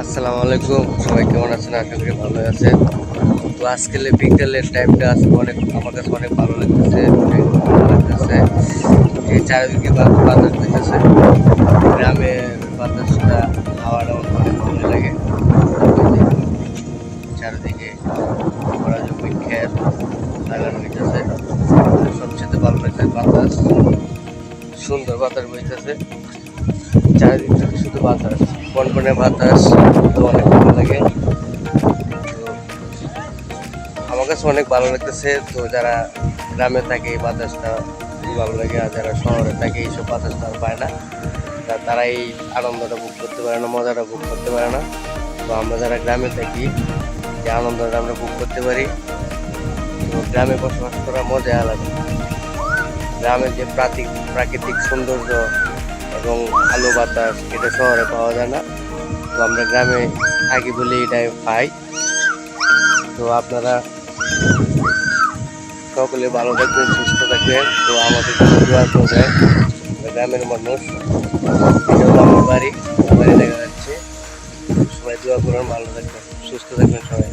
আসসালামু আলাইকুম, সবাই কেমন আছেন? আশা করি ভালো আছেন। তো আজকে বিকেলের টাইমটা আজকে অনেক আমার কাছে অনেক ভালো লাগতেছে, অনেক ভালো লাগতেছে। এই চারিদিকে বাতাস বইতেছে, গ্রামের বাতাসটা হাওয়াটা অনেক ভালো লাগে। চারিদিকে ভরা জমি ক্ষেত লাগানো হইতেছে, সবচেয়ে ভালো লাগছে বাতাস, সুন্দর বাতাস বইতেছে। চারিদিক থেকে শুধু বাতাস, কনকনে বাতাস, তো অনেক ভালো লাগে। তো আমার কাছে অনেক ভালো লাগতেছে। তো যারা গ্রামে থাকে এই বাতাসটা খুবই ভালো লাগে, আর যারা শহরে থাকে এইসব বাতাসটা আর পায় না, তারা এই আনন্দটা ভোগ করতে পারে না, মজাটা ভোগ করতে পারে না। তো আমরা যারা গ্রামে থাকি যে আনন্দটা আমরা ভোগ করতে পারি। তো গ্রামে বসবাস করার মজা আলাদা। গ্রামের যে প্রাকৃতিক সৌন্দর্য এবং আলো বাতাস, এটা শহরে পাওয়া যায় না। তো আমরা গ্রামে থাকি বলে এটাই পাই। তো আপনারা সকলে ভালো থাকবেন, সুস্থ থাকবেন। তো আমাদের দোয়া করবেন, গ্রামের মানুষ। এটা হলো আমার বাড়ি দেখা যাচ্ছে। সবাই দোয়া করুন, ভালো থাকবেন, সুস্থ থাকবেন সবাই।